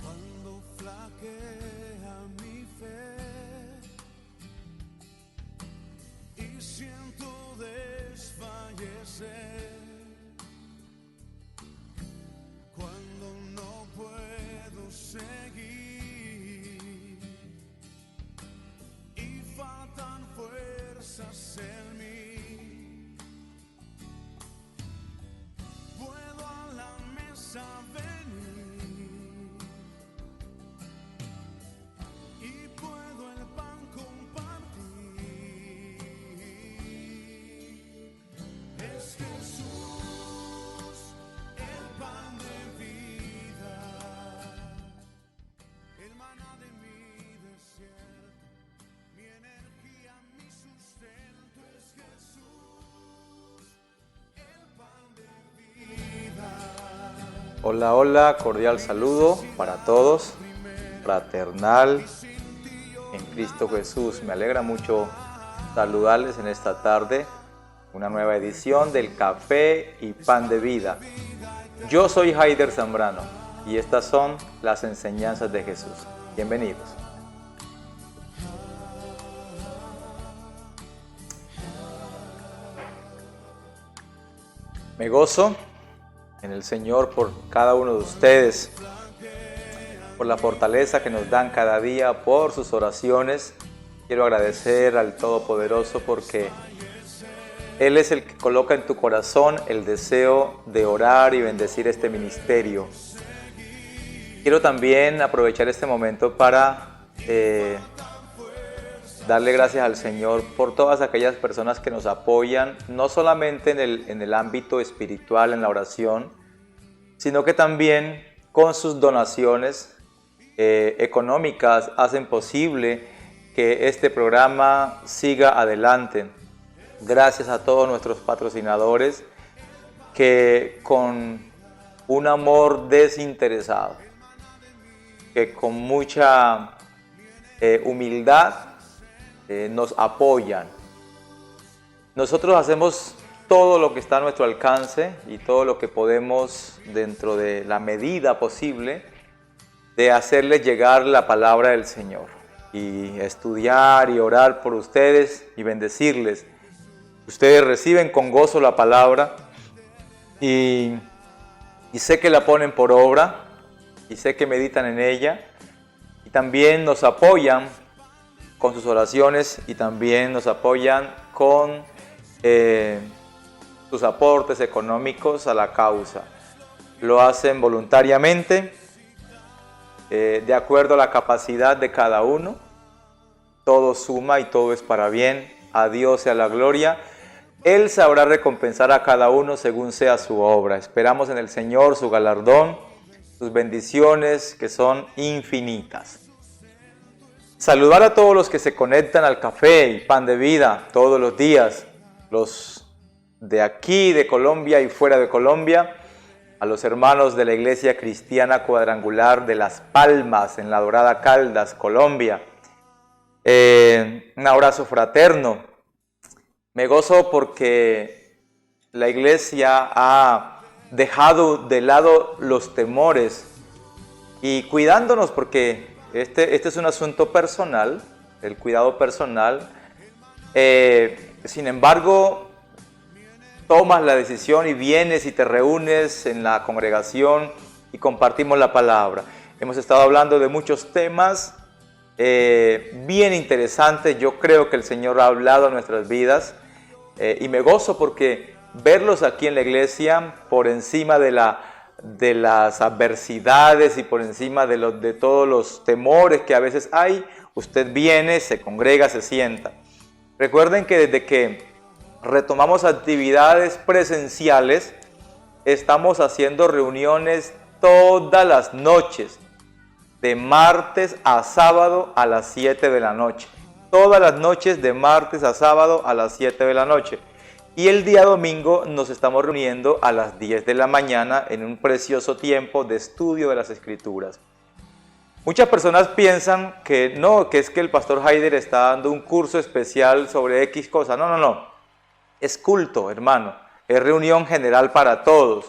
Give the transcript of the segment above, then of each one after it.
Cuando flaquea mi fe y siento desfallecer, cuando no puedo seguir y faltan fuerzas en mí, puedo a la mesa venir y puedo el pan compartir. Es Jesús, el pan de vida, el maná de mi desierto, mi energía, mi sustento. Es Jesús, el pan de vida. Hola, hola, cordial saludo para todos, fraternal en Cristo Jesús. Me alegra mucho saludarles en esta tarde, una nueva edición del Café y Pan de Vida. Yo soy Haider Zambrano y estas son las enseñanzas de Jesús. Bienvenidos. Me gozo en el Señor por cada uno de ustedes, por la fortaleza que nos dan cada día, por sus oraciones. Quiero agradecer al Todopoderoso porque Él es el que coloca en tu corazón el deseo de orar y bendecir este ministerio. Quiero también aprovechar este momento para darle gracias al Señor por todas aquellas personas que nos apoyan, no solamente en el ámbito espiritual, en la oración, sino que también con sus donaciones económicas hacen posible que este programa siga adelante. Gracias a todos nuestros patrocinadores que con un amor desinteresado, que con mucha humildad nos apoyan. Nosotros hacemos todo lo que está a nuestro alcance y todo lo que podemos dentro de la medida posible de hacerles llegar la palabra del Señor y estudiar y orar por ustedes y bendecirles. Ustedes reciben con gozo la palabra y sé que la ponen por obra y sé que meditan en ella y también nos apoyan con sus oraciones y también nos apoyan con sus aportes económicos a la causa. Lo hacen voluntariamente, de acuerdo a la capacidad de cada uno. Todo suma y todo es para bien. A Dios sea la gloria. Él sabrá recompensar a cada uno según sea su obra. Esperamos en el Señor su galardón, sus bendiciones que son infinitas. Saludar a todos los que se conectan al Café y Pan de Vida todos los días, los de aquí, de Colombia y fuera de Colombia, a los hermanos de la Iglesia Cristiana Cuadrangular de Las Palmas, en La Dorada, Caldas, Colombia. Un abrazo fraterno. Me gozo porque la Iglesia ha dejado de lado los temores y cuidándonos porque este es un asunto personal, el cuidado personal. Sin embargo, tomas la decisión y vienes y te reúnes en la congregación y compartimos la palabra. Hemos estado hablando de muchos temas bien interesantes. Yo creo que el Señor ha hablado a nuestras vidas y me gozo porque verlos aquí en la iglesia por encima de las adversidades y por encima de todos los temores que a veces hay, usted viene, se congrega, se sienta. Recuerden que desde que retomamos actividades presenciales, estamos haciendo reuniones todas las noches, de martes a sábado a las 7 de la noche. Todas las noches de martes a sábado a las 7 de la noche. Y el día domingo nos estamos reuniendo a las 10 de la mañana en un precioso tiempo de estudio de las Escrituras. Muchas personas piensan que no, que es que el pastor Haider está dando un curso especial sobre X cosa. No. Es culto, hermano. Es reunión general para todos.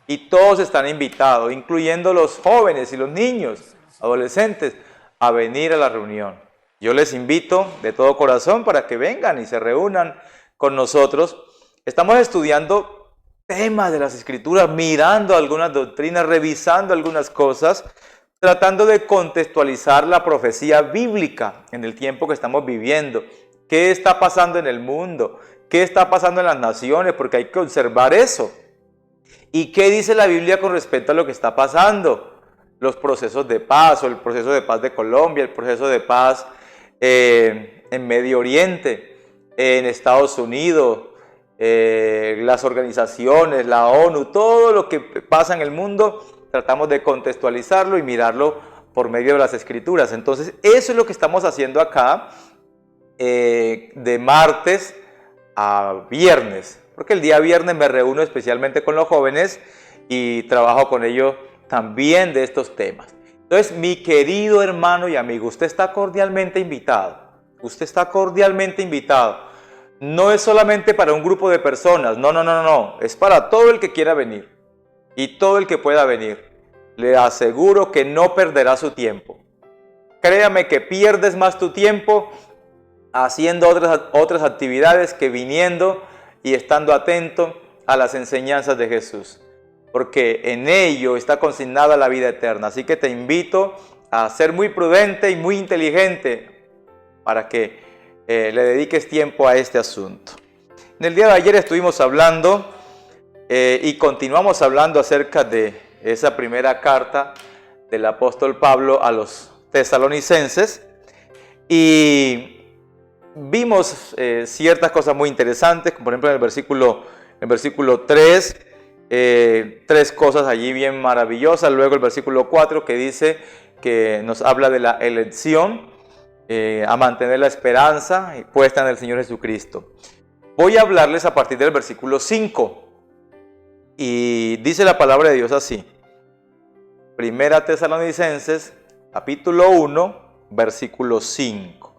Y todos están invitados, incluyendo los jóvenes y los niños, adolescentes, a venir a la reunión. Yo les invito de todo corazón para que vengan y se reúnan con nosotros. Estamos estudiando temas de las Escrituras, mirando algunas doctrinas, revisando algunas cosas, tratando de contextualizar la profecía bíblica en el tiempo que estamos viviendo. ¿Qué está pasando en el mundo? ¿Qué está pasando en las naciones? Porque hay que observar eso. ¿Y qué dice la Biblia con respecto a lo que está pasando? Los procesos de paz, o el proceso de paz de Colombia, el proceso de paz en Medio Oriente, en Estados Unidos, las organizaciones, la ONU, todo lo que pasa en el mundo, tratamos de contextualizarlo y mirarlo por medio de las Escrituras. Entonces, eso es lo que estamos haciendo acá, de martes a viernes, porque el día viernes me reúno especialmente con los jóvenes y trabajo con ellos también de estos temas. Entonces, mi querido hermano y amigo, usted está cordialmente invitado. Usted está cordialmente invitado. No es solamente para un grupo de personas, no. Es para todo el que quiera venir y todo el que pueda venir. Le aseguro que no perderá su tiempo. Créame que pierdes más tu tiempo haciendo otras actividades que viniendo y estando atento a las enseñanzas de Jesús, porque en ello está consignada la vida eterna. Así que te invito a ser muy prudente y muy inteligente para que le dediques tiempo a este asunto. En el día de ayer estuvimos hablando y continuamos hablando acerca de esa primera carta del apóstol Pablo a los tesalonicenses y vimos ciertas cosas muy interesantes, como por ejemplo en el versículo 3, tres cosas allí bien maravillosas. Luego el versículo 4 que dice que nos habla de la elección, a mantener la esperanza puesta en el Señor Jesucristo. Voy a hablarles a partir del versículo 5 y dice la palabra de Dios así. Primera Tesalonicenses, capítulo 1, versículo 5.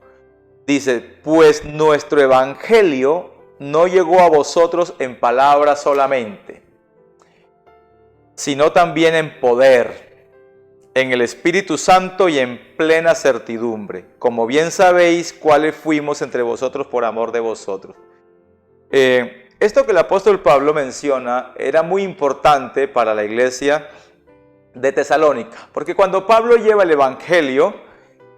Dice, pues nuestro evangelio no llegó a vosotros en palabras solamente, sino también en poder, en el Espíritu Santo y en plena certidumbre, como bien sabéis cuáles fuimos entre vosotros por amor de vosotros. Esto que el apóstol Pablo menciona era muy importante para la iglesia de Tesalónica, porque cuando Pablo lleva el evangelio,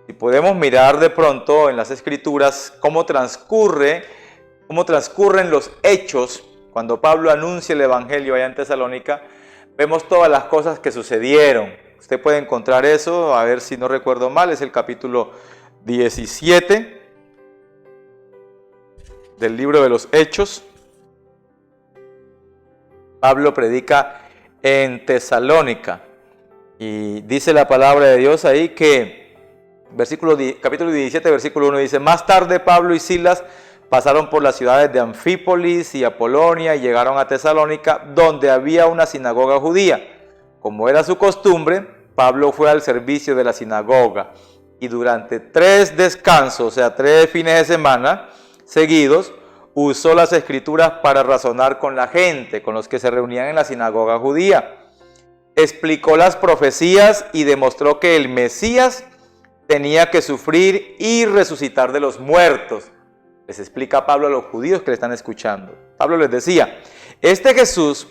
y podemos mirar de pronto en las Escrituras cómo transcurren los hechos. Cuando Pablo anuncia el evangelio allá en Tesalónica, vemos todas las cosas que sucedieron. Usted puede encontrar eso, a ver si no recuerdo mal, es el capítulo 17 del libro de los Hechos. Pablo predica en Tesalónica y dice la palabra de Dios ahí que capítulo 17, versículo 1 dice, más tarde Pablo y Silas pasaron por las ciudades de Anfípolis y Apolonia y llegaron a Tesalónica, donde había una sinagoga judía. Como era su costumbre, Pablo fue al servicio de la sinagoga y durante 3 descansos, o sea 3 fines de semana seguidos, usó las Escrituras para razonar con la gente, con los que se reunían en la sinagoga judía. Explicó las profecías y demostró que el Mesías tenía que sufrir y resucitar de los muertos. Les explica Pablo a los judíos que le están escuchando. Pablo les decía, este Jesús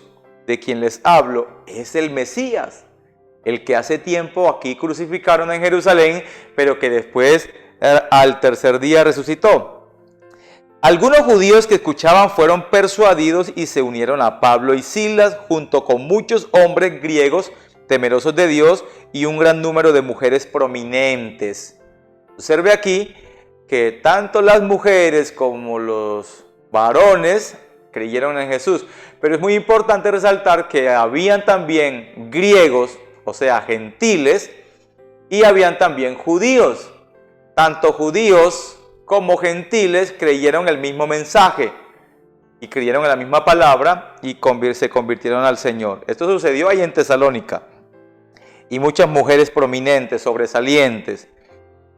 de quien les hablo es el Mesías, el que hace tiempo aquí crucificaron en Jerusalén, pero que después al tercer día resucitó. Algunos judíos que escuchaban fueron persuadidos y se unieron a Pablo y Silas junto con muchos hombres griegos temerosos de Dios y un gran número de mujeres prominentes. Observe aquí que tanto las mujeres como los varones creyeron en Jesús, pero es muy importante resaltar que habían también griegos, o sea, gentiles, y habían también judíos. Tanto judíos como gentiles creyeron el mismo mensaje y creyeron en la misma palabra y se convirtieron al Señor. Esto sucedió ahí en Tesalónica. Y muchas mujeres prominentes, sobresalientes,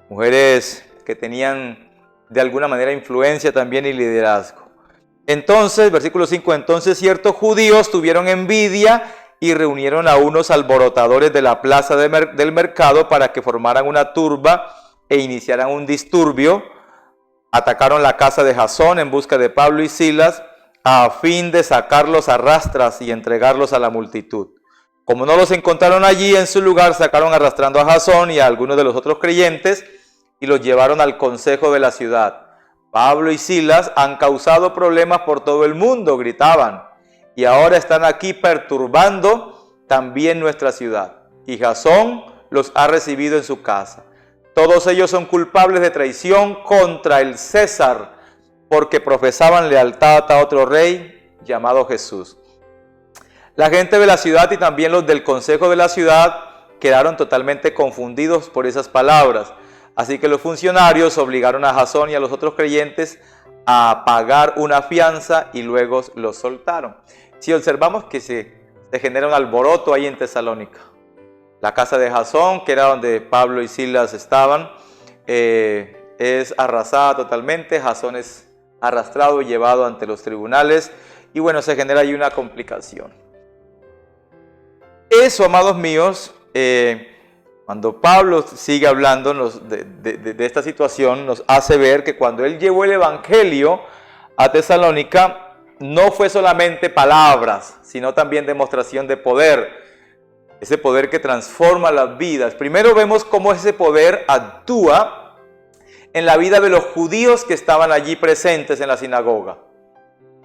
mujeres que tenían de alguna manera influencia también y liderazgo. Entonces, versículo 5, entonces ciertos judíos tuvieron envidia y reunieron a unos alborotadores de la plaza del mercado para que formaran una turba e iniciaran un disturbio. Atacaron la casa de Jasón en busca de Pablo y Silas a fin de sacarlos a rastras y entregarlos a la multitud. Como no los encontraron allí, en su lugar sacaron arrastrando a Jasón y a algunos de los otros creyentes y los llevaron al consejo de la ciudad. Pablo y Silas han causado problemas por todo el mundo, gritaban, y ahora están aquí perturbando también nuestra ciudad. Y Jasón los ha recibido en su casa. Todos ellos son culpables de traición contra el César, porque profesaban lealtad a otro rey llamado Jesús. La gente de la ciudad y también los del consejo de la ciudad quedaron totalmente confundidos por esas palabras. Así que los funcionarios obligaron a Jasón y a los otros creyentes a pagar una fianza y luego los soltaron. Si observamos que se genera un alboroto ahí en Tesalónica. La casa de Jasón, que era donde Pablo y Silas estaban, es arrasada totalmente. Jasón es arrastrado y llevado ante los tribunales. Y bueno, se genera ahí una complicación. Eso, amados míos, cuando Pablo sigue hablándonos de esta situación, nos hace ver que cuando él llevó el evangelio a Tesalónica, no fue solamente palabras, sino también demostración de poder. Ese poder que transforma las vidas. Primero vemos cómo ese poder actúa en la vida de los judíos que estaban allí presentes en la sinagoga.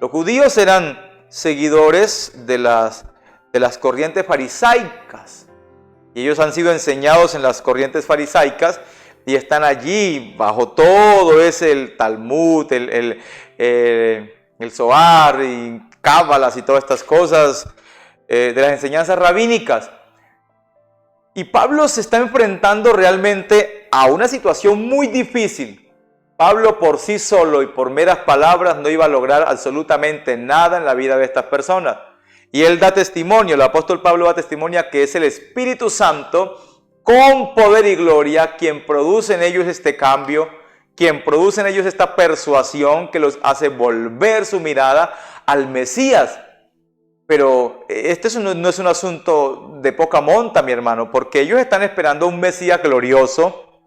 Los judíos eran seguidores de las corrientes farisaicas. Y ellos han sido enseñados en las corrientes farisaicas y están allí bajo todo ese el Talmud, el Zohar y Cábalas y todas estas cosas de las enseñanzas rabínicas. Y Pablo se está enfrentando realmente a una situación muy difícil. Pablo por sí solo y por meras palabras no iba a lograr absolutamente nada en la vida de estas personas. Y él da testimonio, el apóstol Pablo da testimonio que es el Espíritu Santo con poder y gloria quien produce en ellos este cambio, quien produce en ellos esta persuasión que los hace volver su mirada al Mesías. Pero este no es un asunto de poca monta, mi hermano, porque ellos están esperando a un Mesías glorioso,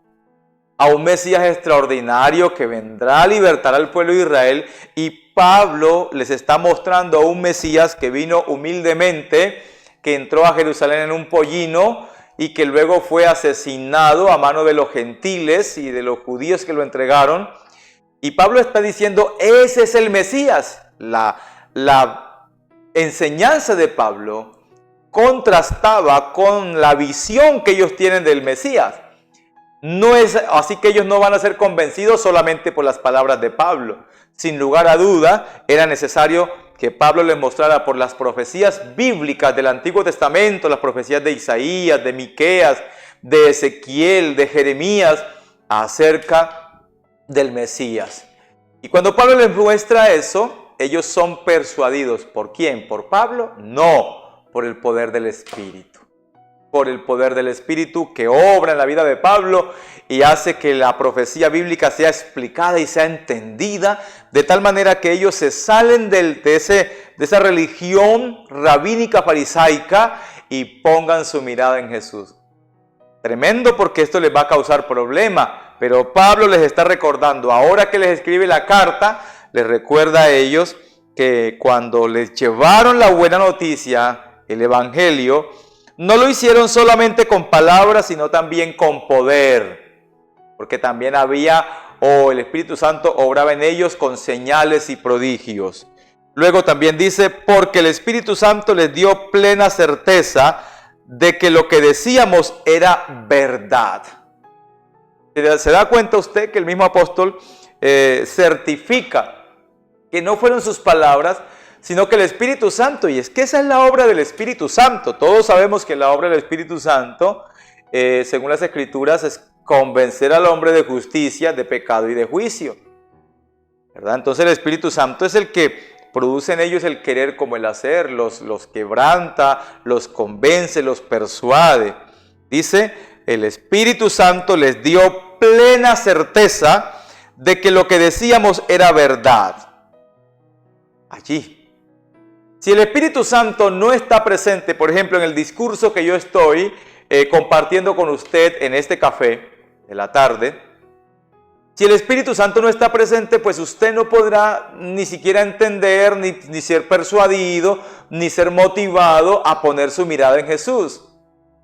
a un Mesías extraordinario que vendrá a libertar al pueblo de Israel, y Pablo les está mostrando a un Mesías que vino humildemente, que entró a Jerusalén en un pollino y que luego fue asesinado a mano de los gentiles y de los judíos que lo entregaron. Y Pablo está diciendo, ese es el Mesías. La enseñanza de Pablo contrastaba con la visión que ellos tienen del Mesías. No es así que ellos no van a ser convencidos solamente por las palabras de Pablo. Sin lugar a duda, era necesario que Pablo les mostrara por las profecías bíblicas del Antiguo Testamento, las profecías de Isaías, de Miqueas, de Ezequiel, de Jeremías, acerca del Mesías. Y cuando Pablo les muestra eso, ellos son persuadidos. ¿Por quién? ¿Por Pablo? No, por el poder del Espíritu. Por el poder del Espíritu que obra en la vida de Pablo y hace que la profecía bíblica sea explicada y sea entendida de tal manera que ellos se salen de esa religión rabínica farisaica y pongan su mirada en Jesús. Tremendo, porque esto les va a causar problema, pero Pablo les está recordando, ahora que les escribe la carta, les recuerda a ellos que cuando les llevaron la buena noticia, el evangelio, no lo hicieron solamente con palabras, sino también con poder, porque también el Espíritu Santo obraba en ellos con señales y prodigios. Luego también dice, porque el Espíritu Santo les dio plena certeza de que lo que decíamos era verdad. ¿Se da cuenta usted que el mismo apóstol certifica que no fueron sus palabras, sino que el Espíritu Santo? Y es que esa es la obra del Espíritu Santo. Todos sabemos que la obra del Espíritu Santo, según las Escrituras, es convencer al hombre de justicia, de pecado y de juicio, ¿verdad? Entonces el Espíritu Santo es el que produce en ellos el querer como el hacer, los quebranta, los convence, los persuade. Dice, el Espíritu Santo les dio plena certeza de que lo que decíamos era verdad. Allí. Si el Espíritu Santo no está presente, por ejemplo, en el discurso que yo estoy compartiendo con usted en este café de la tarde, si el Espíritu Santo no está presente, pues usted no podrá ni siquiera entender, ni ser persuadido, ni ser motivado a poner su mirada en Jesús.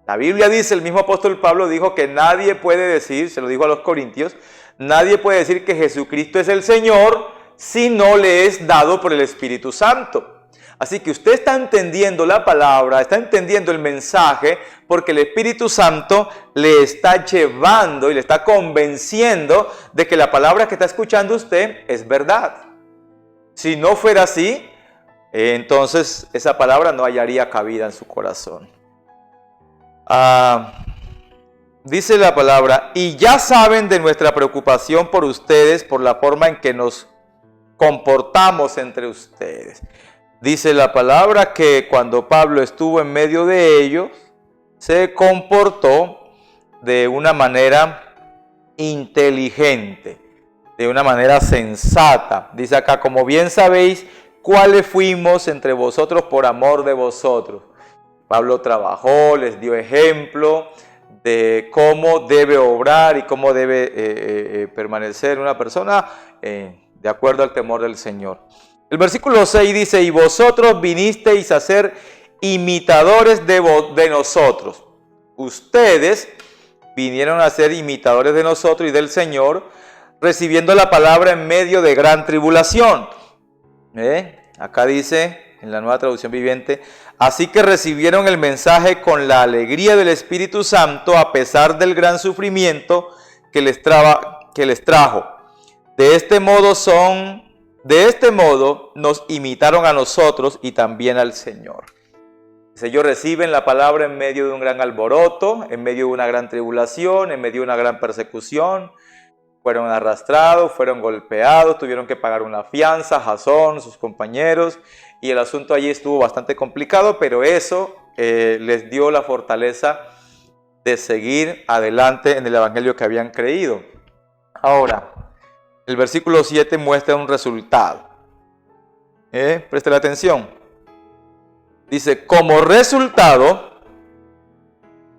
La Biblia dice, el mismo apóstol Pablo dijo que nadie puede decir, se lo dijo a los corintios, nadie puede decir que Jesucristo es el Señor si no le es dado por el Espíritu Santo. Así que usted está entendiendo la palabra, está entendiendo el mensaje, porque el Espíritu Santo le está llevando y le está convenciendo de que la palabra que está escuchando usted es verdad. Si no fuera así, entonces esa palabra no hallaría cabida en su corazón. Dice la palabra, y ya saben de nuestra preocupación por ustedes, por la forma en que nos comportamos entre ustedes. Dice la palabra que cuando Pablo estuvo en medio de ellos, se comportó de una manera inteligente, de una manera sensata. Dice acá, como bien sabéis, cuáles fuimos entre vosotros por amor de vosotros. Pablo trabajó, les dio ejemplo de cómo debe obrar y cómo debe permanecer una persona de acuerdo al temor del Señor. El versículo 6 dice, y vosotros vinisteis a ser imitadores de nosotros. Ustedes vinieron a ser imitadores de nosotros y del Señor, recibiendo la palabra en medio de gran tribulación. Acá dice, en la Nueva Traducción Viviente, así que recibieron el mensaje con la alegría del Espíritu Santo a pesar del gran sufrimiento que les trajo. De este modo nos imitaron a nosotros y también al Señor. Ellos reciben la palabra en medio de un gran alboroto, en medio de una gran tribulación, en medio de una gran persecución. Fueron arrastrados, fueron golpeados, tuvieron que pagar una fianza, Jasón, sus compañeros, y el asunto allí estuvo bastante complicado, pero eso les dio la fortaleza de seguir adelante en el evangelio que habían creído. Ahora, el versículo 7 muestra un resultado. Presten atención. Dice, como resultado,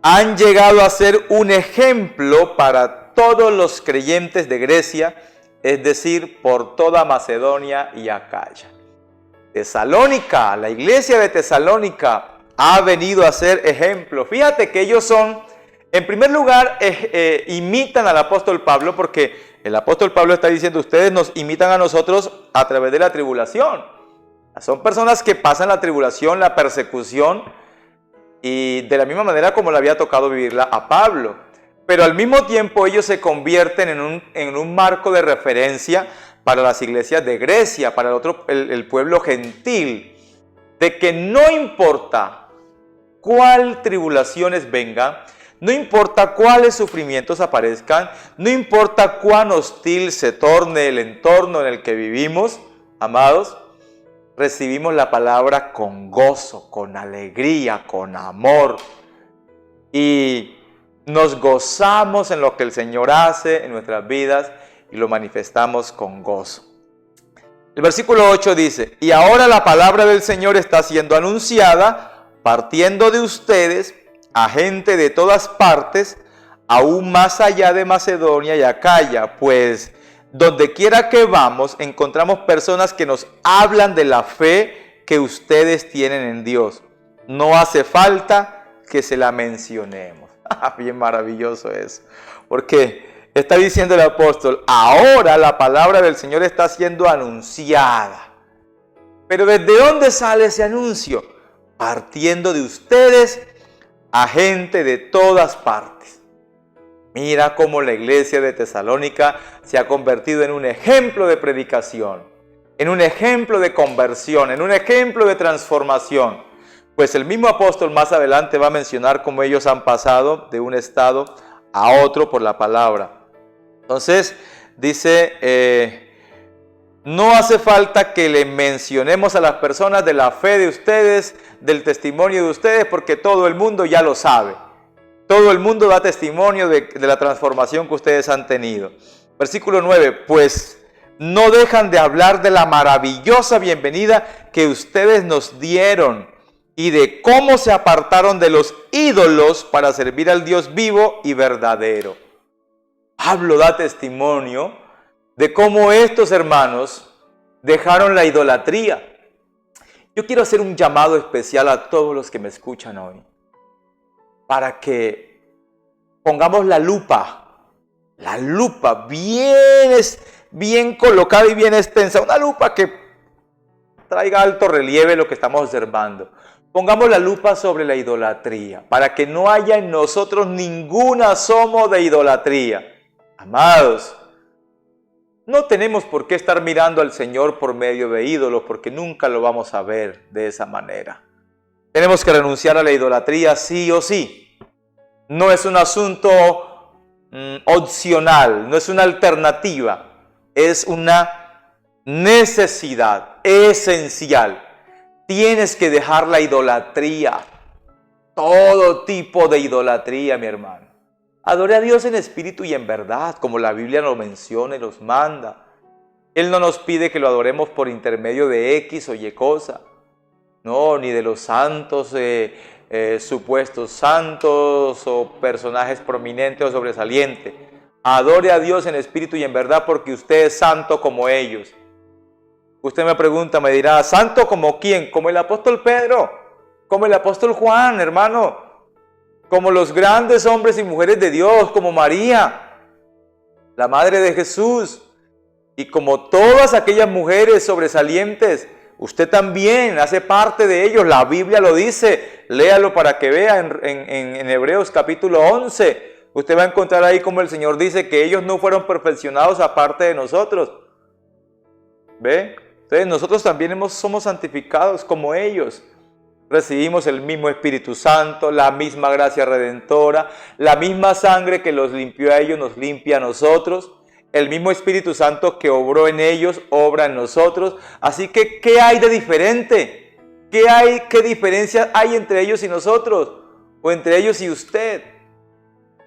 han llegado a ser un ejemplo para todos los creyentes de Grecia, es decir, por toda Macedonia y Acaya. Tesalónica, la iglesia de Tesalónica ha venido a ser ejemplo. Fíjate que ellos son, en primer lugar, imitan al apóstol Pablo, porque el apóstol Pablo está diciendo, ustedes nos imitan a nosotros a través de la tribulación. Son personas que pasan la tribulación, la persecución, y de la misma manera como le había tocado vivirla a Pablo. Pero al mismo tiempo ellos se convierten en un marco de referencia para las iglesias de Grecia, para el pueblo gentil, de que no importa cuál tribulaciones vengan, no importa cuáles sufrimientos aparezcan, no importa cuán hostil se torne el entorno en el que vivimos, amados, recibimos la palabra con gozo, con alegría, con amor, y nos gozamos en lo que el Señor hace en nuestras vidas y lo manifestamos con gozo. El versículo 8 dice, y ahora la palabra del Señor está siendo anunciada, partiendo de ustedes a gente de todas partes, aún más allá de Macedonia y Acaya, pues donde quiera que vamos encontramos personas que nos hablan de la fe que ustedes tienen en Dios. No hace falta que se la mencionemos. Bien maravilloso eso, porque está diciendo el apóstol, ahora la palabra del Señor está siendo anunciada. Pero ¿desde dónde sale ese anuncio? Partiendo de ustedes a gente de todas partes. Mira cómo la iglesia de Tesalónica se ha convertido en un ejemplo de predicación, en un ejemplo de conversión, en un ejemplo de transformación. Pues el mismo apóstol más adelante va a mencionar cómo ellos han pasado de un estado a otro por la palabra. Entonces dice, no hace falta que le mencionemos a las personas de la fe de ustedes, del testimonio de ustedes, porque todo el mundo ya lo sabe. Todo el mundo da testimonio de la transformación que ustedes han tenido. Versículo 9, pues no dejan de hablar de la maravillosa bienvenida que ustedes nos dieron y de cómo se apartaron de los ídolos para servir al Dios vivo y verdadero. Pablo da testimonio de cómo estos hermanos dejaron la idolatría. Yo quiero hacer un llamado especial a todos los que me escuchan hoy, para que pongamos la lupa bien colocada y bien extensa, una lupa que traiga alto relieve lo que estamos observando. Pongamos la lupa sobre la idolatría, para que no haya en nosotros ningún asomo de idolatría. Amados, no tenemos por qué estar mirando al Señor por medio de ídolos, porque nunca lo vamos a ver de esa manera. Tenemos que renunciar a la idolatría sí o sí. No es un asunto opcional, no es una alternativa, es una necesidad esencial. Tienes que dejar la idolatría, todo tipo de idolatría, mi hermano. Adore a Dios en espíritu y en verdad, como la Biblia nos menciona y nos manda. Él no nos pide que lo adoremos por intermedio de X o Y cosa. No, ni de los santos, supuestos santos o personajes prominentes o sobresalientes. Adore a Dios en espíritu y en verdad porque usted es santo como ellos. Usted me pregunta, me dirá, ¿santo como quién? Como el apóstol Pedro, como el apóstol Juan, hermano. Como los grandes hombres y mujeres de Dios, como María, la madre de Jesús, y como todas aquellas mujeres sobresalientes, usted también hace parte de ellos. La Biblia lo dice, léalo para que vea en Hebreos capítulo 11. Usted va a encontrar ahí como el Señor dice que ellos no fueron perfeccionados aparte de nosotros. ¿Ve? Entonces nosotros también somos santificados como ellos. Recibimos el mismo Espíritu Santo, la misma gracia redentora, la misma sangre que los limpió a ellos nos limpia a nosotros. El mismo Espíritu Santo que obró en ellos, obra en nosotros. Así que, ¿qué hay de diferente? ¿Qué diferencia hay entre ellos y nosotros? O entre ellos y usted.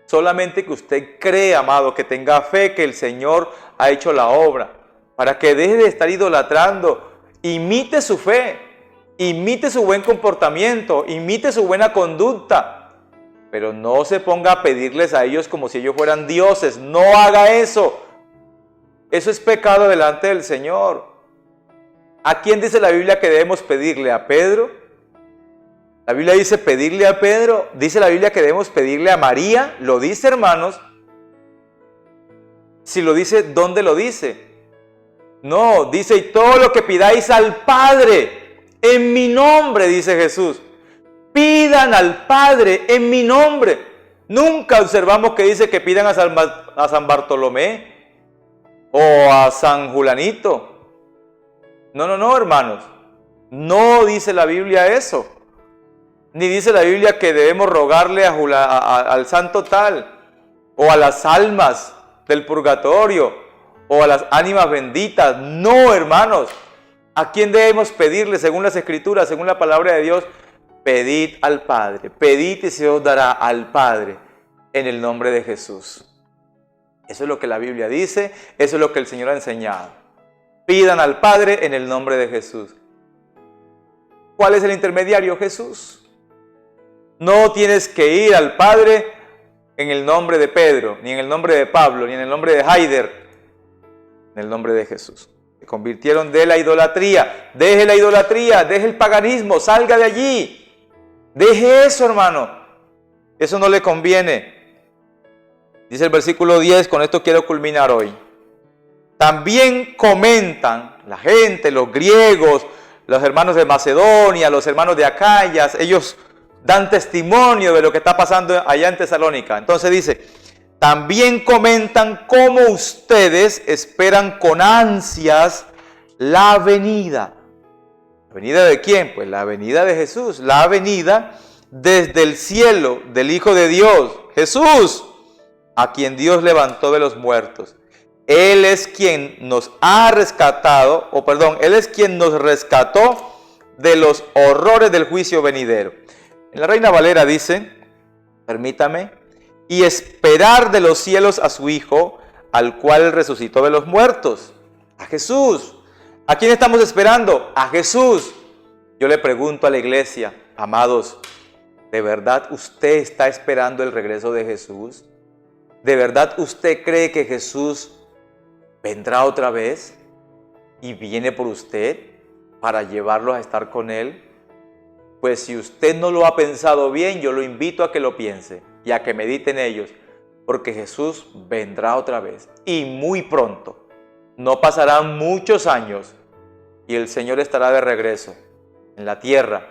Solamente que usted cree, amado, que tenga fe que el Señor ha hecho la obra. Para que deje de estar idolatrando. Imite su fe. Imite su buen comportamiento, imite su buena conducta, pero no se ponga a pedirles a ellos como si ellos fueran dioses. No haga eso. Eso es pecado delante del Señor. ¿A quién dice la Biblia que debemos pedirle? ¿A Pedro? La Biblia dice pedirle a Pedro. ¿Dice la Biblia que debemos pedirle a María? ¿Lo dice, hermanos? Si lo dice, ¿dónde lo dice? No, dice, y todo lo que pidáis al Padre en mi nombre, dice Jesús. Pidan al Padre en mi nombre. Nunca observamos que dice que pidan a San Bartolomé o a San Julanito. No, hermanos. No dice la Biblia eso. Ni dice la Biblia que debemos rogarle al santo tal, o a las almas del purgatorio, o a las ánimas benditas. No, hermanos. ¿A quién debemos pedirle según las Escrituras, según la palabra de Dios? Pedid al Padre. Pedid y se os dará al Padre en el nombre de Jesús. Eso es lo que la Biblia dice, eso es lo que el Señor ha enseñado. Pidan al Padre en el nombre de Jesús. ¿Cuál es el intermediario? Jesús. No tienes que ir al Padre en el nombre de Pedro, ni en el nombre de Pablo, ni en el nombre de Haider, en el nombre de Jesús. Se convirtieron de la idolatría. Deje la idolatría, deje el paganismo, salga de allí. Deje eso, hermano. Eso no le conviene. Dice el versículo 10, con esto quiero culminar hoy. También comentan la gente, los griegos, los hermanos de Macedonia, los hermanos de Acaya, ellos dan testimonio de lo que está pasando allá en Tesalónica. Entonces dice, también comentan cómo ustedes esperan con ansias la venida. ¿La venida de quién? Pues la venida de Jesús, la venida desde el cielo del Hijo de Dios, Jesús, a quien Dios levantó de los muertos. Él es quien nos ha rescatado, Él es quien nos rescató de los horrores del juicio venidero. En la Reina Valera dice, permítame, y esperar de los cielos a su Hijo, al cual resucitó de los muertos. A Jesús. ¿A quién estamos esperando? A Jesús. Yo le pregunto a la iglesia, amados, ¿de verdad usted está esperando el regreso de Jesús? ¿De verdad usted cree que Jesús vendrá otra vez y viene por usted para llevarlo a estar con Él? Pues si usted no lo ha pensado bien, yo lo invito a que lo piense y a que medite en ellos, porque Jesús vendrá otra vez y muy pronto. No pasarán muchos años y el Señor estará de regreso en la tierra.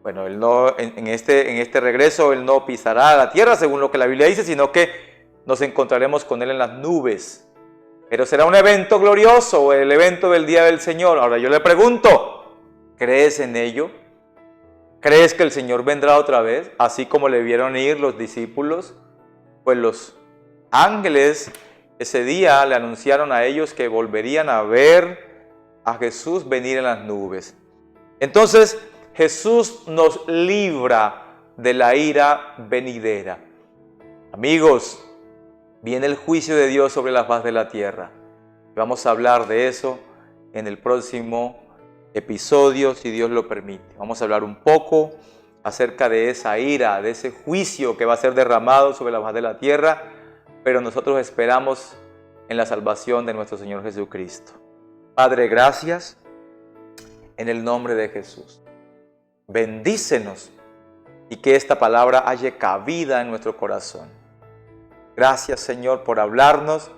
Bueno, Él no, en este regreso Él no pisará la tierra según lo que la Biblia dice, sino que nos encontraremos con Él en las nubes. Pero será un evento glorioso, el evento del día del Señor. Ahora yo le pregunto, ¿crees en ello? ¿Crees que el Señor vendrá otra vez? Así como le vieron ir los discípulos, pues los ángeles ese día le anunciaron a ellos que volverían a ver a Jesús venir en las nubes. Entonces Jesús nos libra de la ira venidera. Amigos, viene el juicio de Dios sobre la faz de la tierra. Vamos a hablar de eso en el próximo episodio, si Dios lo permite. Vamos a hablar un poco acerca de esa ira, de ese juicio que va a ser derramado sobre la faz de la tierra, pero nosotros esperamos en la salvación de nuestro Señor Jesucristo. Padre, gracias en el nombre de Jesús. Bendícenos y que esta palabra haya cabida en nuestro corazón. Gracias, Señor, por hablarnos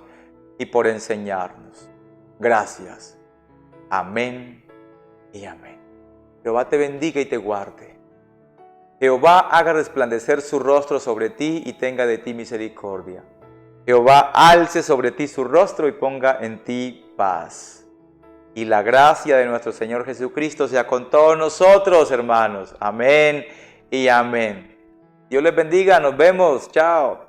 y por enseñarnos. Gracias. Amén y amén. Jehová te bendiga y te guarde. Jehová haga resplandecer su rostro sobre ti y tenga de ti misericordia. Jehová alce sobre ti su rostro y ponga en ti paz. Y la gracia de nuestro Señor Jesucristo sea con todos nosotros, hermanos. Amén y amén. Dios les bendiga. Nos vemos. Chao.